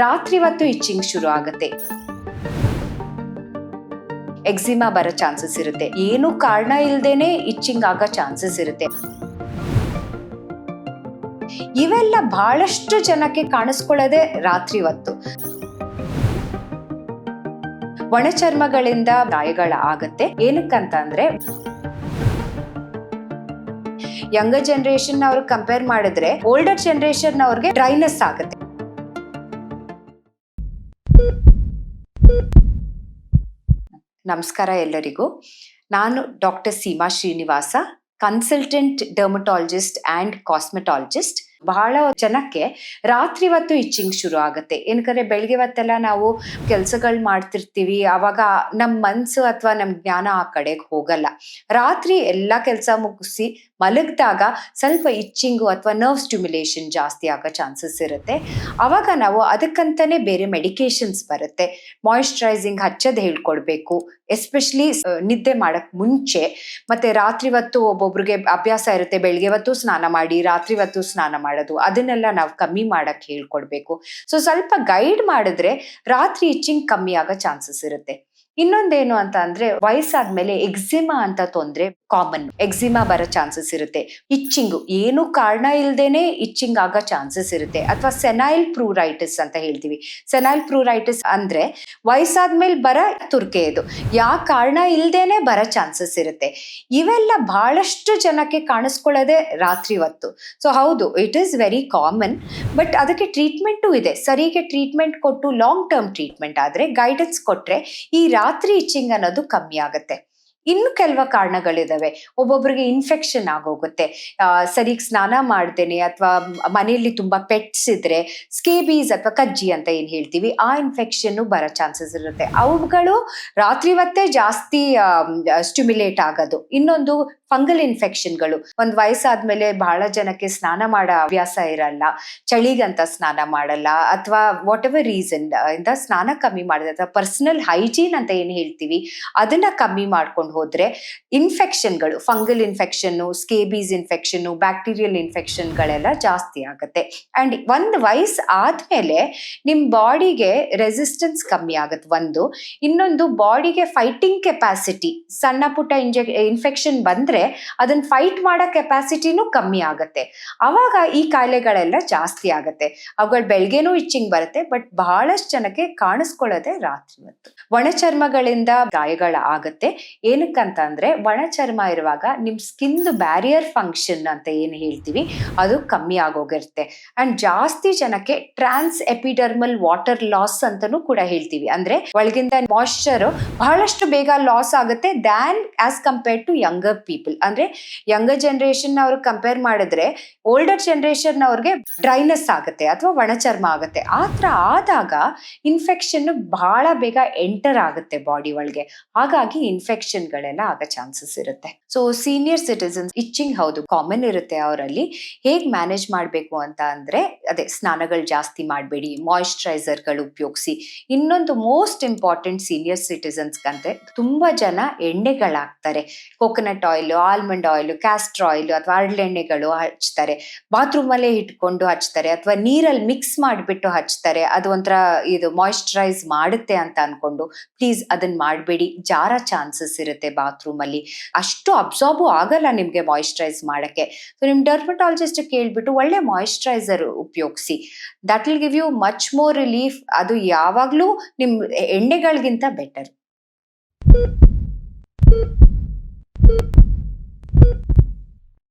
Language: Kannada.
ರಾತ್ರಿ ಹೊತ್ತು ಇಚ್ಚಿಂಗ್ ಶುರು ಆಗುತ್ತೆ. ಎಕ್ಸಿಮಾ ಬರೋ ಚಾನ್ಸಸ್ ಇರುತ್ತೆ. ಏನು ಕಾರಣ ಇಲ್ದೇನೆ ಇಚ್ಚಿಂಗ್ ಆಗೋ ಚಾನ್ಸಸ್ ಇರುತ್ತೆ. ಇವೆಲ್ಲ ಬಹಳಷ್ಟು ಜನಕ್ಕೆ ಕಾಣಿಸ್ಕೊಳ್ಳೋದೆ ರಾತ್ರಿ ಹೊತ್ತು. ಒಣಚರ್ಮಗಳಿಂದ ಗಾಯಗಳ ಆಗತ್ತೆ. ಏನಕ್ಕಂತ ಅಂದ್ರೆ ಯಂಗರ್ ಜನರೇಷನ್ ಅವ್ರಿಗೆ ಕಂಪೇರ್ ಮಾಡಿದ್ರೆ ಓಲ್ಡರ್ ಜನರೇಷನ್ ಅವ್ರಿಗೆ ಡ್ರೈನೆಸ್ ಆಗುತ್ತೆ. ನಮಸ್ಕಾರ ಎಲ್ಲರಿಗೂ. ನಾನು doctor Seema Srinivasa, consultant dermatologist and cosmetologist. ಬಹಳ ಜನಕ್ಕೆ ರಾತ್ರಿ ಹೊತ್ತು ಇಚ್ಚಿಂಗ್ ಶುರು ಆಗುತ್ತೆ. ಏನಕಂದ್ರೆ ಬೆಳಿಗ್ಗೆ ಹೊತ್ತೆಲ್ಲ ನಾವು ಕೆಲಸಗಳು ಮಾಡ್ತಿರ್ತೀವಿ, ಆವಾಗ ನಮ್ಮ ಮನಸ್ಸು ಅಥವಾ ನಮ್ಮ ಜ್ಞಾನ ಆ ಕಡೆಗೆ ಹೋಗಲ್ಲ. ರಾತ್ರಿ ಎಲ್ಲ ಕೆಲಸ ಮುಗಿಸಿ ಮಲಗಿದಾಗ ಸ್ವಲ್ಪ ಇಚ್ಚಿಂಗು ಅಥವಾ ನರ್ವ್ ಸ್ಟಿಮ್ಯುಲೇಷನ್ ಜಾಸ್ತಿ ಆಗೋ ಚಾನ್ಸಸ್ ಇರುತ್ತೆ. ಆವಾಗ ನಾವು ಅದಕ್ಕಂತಾನೆ ಬೇರೆ ಮೆಡಿಕೇಶನ್ಸ್ ಬರುತ್ತೆ. ಮಾಯಿಶ್ಚರೈಸಿಂಗ್ ಹಚ್ಚೋದು ಹೇಳ್ಕೊಡ್ಬೇಕು, ಎಸ್ಪೆಷಲಿ ನಿದ್ದೆ ಮಾಡಕ್ ಮುಂಚೆ. ಮತ್ತೆ ರಾತ್ರಿ ಹೊತ್ತು ಒಬ್ಬೊಬ್ರಿಗೆ ಅಭ್ಯಾಸ ಇರುತ್ತೆ ಬೆಳಿಗ್ಗೆ ಹೊತ್ತು ಸ್ನಾನ ಮಾಡಿ ರಾತ್ರಿ ಹೊತ್ತು ಸ್ನಾನ ಮಾಡೋದು, ಅದನ್ನೆಲ್ಲ ನಾವು ಕಮ್ಮಿ ಮಾಡಕ್ ಹೇಳ್ಕೊಡ್ಬೇಕು. ಸೊ ಸ್ವಲ್ಪ ಗೈಡ್ ಮಾಡಿದ್ರೆ ರಾತ್ರಿ ಇಚ್ಚಿಂಗ್ ಕಮ್ಮಿ ಆಗೋ ಚಾನ್ಸಸ್ ಇರುತ್ತೆ. ಇನ್ನೊಂದೇನು ಅಂತ ಅಂದ್ರೆ ವಯಸ್ಸಾದ್ಮೇಲೆ ಎಕ್ಸಿಮಾ ಅಂತ ತೊಂದ್ರೆ ಕಾಮನ್. ಎಕ್ಸಿಮಾ ಬರೋ ಚಾನ್ಸಸ್ ಇರುತ್ತೆ. ಇಚ್ಚಿಂಗು ಏನು ಕಾರಣ ಇಲ್ದೇನೆ ಇಚ್ಚಿಂಗ್ ಆಗೋ ಚಾನ್ಸಸ್ ಇರುತ್ತೆ. ಅಥವಾ ಸೆನೈಲ್ ಪ್ರೂರೈಟಿಸ್ ಅಂತ ಹೇಳ್ತೀವಿ. ಸೆನೈಲ್ ಪ್ರೂರೈಟಿಸ್ ಅಂದ್ರೆ ವಯಸ್ಸಾದ್ಮೇಲೆ ಬರೋ ತುರ್ಕೆ. ಇದು ಯಾವ ಕಾರಣ ಇಲ್ದೇನೆ ಬರೋ ಚಾನ್ಸಸ್ ಇರುತ್ತೆ. ಇವೆಲ್ಲ ಬಹಳಷ್ಟು ಜನಕ್ಕೆ ಕಾಣಿಸ್ಕೊಳ್ಳೋದೆ ರಾತ್ರಿ ಹೊತ್ತು. ಸೊ ಹೌದು, it is very common. But ಅದಕ್ಕೆ ಟ್ರೀಟ್ಮೆಂಟು ಇದೆ. ಸರಿಗೆ ಟ್ರೀಟ್ಮೆಂಟ್ ಕೊಟ್ಟು ಲಾಂಗ್ ಟರ್ಮ್ ಟ್ರೀಟ್ಮೆಂಟ್ ಆದ್ರೆ, ಗೈಡೆನ್ಸ್ ಕೊಟ್ರೆ ಈ ರಾತ್ರಿ ಇಚ್ಚಿಂಗ್ ಅನ್ನೋದು ಕಮ್ಮಿ ಆಗುತ್ತೆ. ಇನ್ನು ಕೆಲವು ಕಾರಣಗಳಿದಾವೆ. ಒಬ್ಬೊಬ್ರಿಗೆ ಇನ್ಫೆಕ್ಷನ್ ಆಗೋಗುತ್ತೆ. ಸರಿಗೆ ಸ್ನಾನ ಮಾಡ್ದೇನೆ ಅಥವಾ ಮನೆಯಲ್ಲಿ ತುಂಬಾ ಪೆಟ್ಸ್ ಇದ್ರೆ ಸ್ಕೇಬೀಸ್ ಅಥವಾ ಕಜ್ಜಿ ಅಂತ ಏನ್ ಹೇಳ್ತೀವಿ, ಆ ಇನ್ಫೆಕ್ಷನ್ ಬರೋ ಚಾನ್ಸಸ್ ಇರುತ್ತೆ. ಅವುಗಳು ರಾತ್ರಿ ಹೊತ್ತೇ ಜಾಸ್ತಿ ಸ್ಟಿಮ್ಯುಲೇಟ್ ಆಗೋದು. ಇನ್ನೊಂದು ಫಂಗಲ್ ಇನ್ಫೆಕ್ಷನ್ಗಳು. ಒಂದ್ ವಯಸ್ಸಾದ್ಮೇಲೆ ಬಹಳ ಜನಕ್ಕೆ ಸ್ನಾನ ಮಾಡೋ ಅಭ್ಯಾಸ ಇರಲ್ಲ, ಚಳಿಗಂತ ಸ್ನಾನ ಮಾಡಲ್ಲ, ಅಥವಾ ವಾಟ್ ಎವರ್ ರೀಸನ್ ಇಂದ ಸ್ನಾನ ಕಮ್ಮಿ ಮಾಡಿದ್ರೆ ಅಥವಾ ಪರ್ಸನಲ್ ಹೈಜೀನ್ ಅಂತ ಏನ್ ಹೇಳ್ತೀವಿ ಅದನ್ನ ಕಮ್ಮಿ ಮಾಡ್ಕೊಂಡು ಹೋದ್ರೆ ಇನ್ಫೆಕ್ಷನ್ಗಳು, fungal infection, scabies infection, bacterial ಇನ್ಫೆಕ್ಷನ್ಗಳೆಲ್ಲ ಜಾಸ್ತಿ ಆಗುತ್ತೆ. ಅಂಡ್ ಒಂದ್ ವಯಸ್ಸು ಆದ್ಮೇಲೆ ನಿಮ್ ಬಾಡಿಗೆ ರೆಸಿಸ್ಟೆನ್ಸ್ ಕಮ್ಮಿ ಆಗುತ್ತೆ ಒಂದು. ಇನ್ನೊಂದು ಬಾಡಿಗೆ ಫೈಟಿಂಗ್ ಕೆಪಾಸಿಟಿ, ಸಣ್ಣ ಪುಟ್ಟ ಇನ್ಫೆಕ್ಷನ್ ಬಂದ್ರೆ ಅದನ್ನ ಫೈಟ್ ಮಾಡೋ ಕೆಪಾಸಿಟಿನೂ ಕಮ್ಮಿ ಆಗತ್ತೆ. ಅವಾಗ ಈ ಕಾಯಿಲೆಗಳೆಲ್ಲ ಜಾಸ್ತಿ ಆಗತ್ತೆ. ಅವುಗಳು ಬೆಳಗ್ಗೆನೂ ಇಚ್ಚಿಂಗ್ ಬರುತ್ತೆ, ಬಟ್ ಬಹಳಷ್ಟು ಜನಕ್ಕೆ ಕಾಣಿಸ್ಕೊಳ್ಳೋದೆ ರಾತ್ರಿ ಹೊತ್ತು. ಒಣಚರ್ಮಗಳಿಂದ ಗಾಯಗಳ ಆಗತ್ತೆ. ಏನಕ್ಕಂತ ಅಂದ್ರೆ ಒಣಚರ್ಮ ಇರುವಾಗ ನಿಮ್ ಸ್ಕಿನ್ ಬ್ಯಾರಿಯರ್ ಫಂಕ್ಷನ್ ಅಂತ ಏನ್ ಹೇಳ್ತೀವಿ ಅದು ಕಮ್ಮಿ ಆಗೋಗಿರುತ್ತೆ. ಅಂಡ್ ಜಾಸ್ತಿ ಜನಕ್ಕೆ ಟ್ರಾನ್ಸ್ ಎಪಿಡರ್ಮಲ್ ವಾಟರ್ ಲಾಸ್ ಅಂತಾನೂ ಕೂಡ ಹೇಳ್ತೀವಿ. ಅಂದ್ರೆ ಒಳಗಿಂದ ಮಾಯಿಶ್ಚರ್ ಬಹಳಷ್ಟು ಬೇಗ ಲಾಸ್ ಆಗುತ್ತೆ than as compared to younger people. ಅಂದ್ರೆ ಯಂಗರ್ ಜನರೇಷನ್ ಅವ್ರಿಗೆ ಕಂಪೇರ್ ಮಾಡಿದ್ರೆ ಓಲ್ಡರ್ ಜನರೇಷನ್ ಅವ್ರಿಗೆ ಡ್ರೈನೆಸ್ ಆಗುತ್ತೆ ಅಥವಾ ಒಣಚರ್ಮ ಆಗುತ್ತೆ. ಆತರ ಆದಾಗ ಇನ್ಫೆಕ್ಷನ್ ಬಹಳ ಬೇಗ ಎಂಟರ್ ಆಗುತ್ತೆ ಬಾಡಿ ಒಳಗೆ. ಹಾಗಾಗಿ ಇನ್ಫೆಕ್ಷನ್ಗಳೆಲ್ಲ ಆಗೋ ಚಾನ್ಸಸ್ ಇರುತ್ತೆ. ಸೊ ಸೀನಿಯರ್ ಸಿಟಿಸನ್ಸ್ ಇಚ್ಚಿಂಗ್ ಹೌದು ಕಾಮನ್ ಇರುತ್ತೆ ಅವರಲ್ಲಿ. ಹೇಗ್ ಮ್ಯಾನೇಜ್ ಮಾಡಬೇಕು ಅಂತ ಅಂದ್ರೆ ಅದೇ ಸ್ನಾನಗಳು ಜಾಸ್ತಿ ಮಾಡಬೇಡಿ, ಮಾಯಿಶ್ಚರೈಸರ್ಗಳು ಉಪಯೋಗಿಸಿ. ಇನ್ನೊಂದು ಮೋಸ್ಟ್ ಇಂಪಾರ್ಟೆಂಟ್ ಸೀನಿಯರ್ ಸಿಟಿಸನ್ಸ್ ಕಂತೆ ತುಂಬಾ ಜನ ಎಣ್ಣೆಗಳಾಗ್ತಾರೆ. Coconut oil, almond oil, castor oil ಅಥವಾ ಹರಳೆಣ್ಣೆಗಳು ಹಚ್ತಾರೆ. ಬಾತ್ರೂಮ್ ಅಲ್ಲೇ ಇಟ್ಕೊಂಡು ಹಚ್ತಾರೆ ಅಥವಾ ನೀರಲ್ಲಿ ಮಿಕ್ಸ್ ಮಾಡಿಬಿಟ್ಟು ಹಚ್ತಾರೆ. ಅದು ಒಂಥರ ಇದು ಮಾಯಿಶ್ಚರೈಸ್ ಮಾಡುತ್ತೆ ಅಂತ ಅನ್ಕೊಂಡು. ಪ್ಲೀಸ್ ಅದನ್ನ ಮಾಡಬೇಡಿ. ಜಾರ ಚಾನ್ಸಸ್ ಇರುತ್ತೆ ಬಾತ್ರೂಮ್ ಅಲ್ಲಿ. ಅಷ್ಟು ಅಬ್ಸಾರ್ಬ್ ಆಗಲ್ಲ ನಿಮ್ಗೆ ಮಾಯಿಶ್ಚರೈಸ್ ಮಾಡಕ್ಕೆ. ಸೊ ನಿಮ್ ಡರ್ಮಟಾಲಜಿಸ್ಟ್ ಕೇಳ್ಬಿಟ್ಟು ಒಳ್ಳೆ ಮಾಯಿಶ್ಚರೈಸರ್ ಉಪಯೋಗಿಸಿ. That will give you much more relief. ಅದು ಯಾವಾಗ್ಲೂ ನಿಮ್ ಎಣ್ಣೆಗಳಿಗಿಂತ ಬೆಟರ್.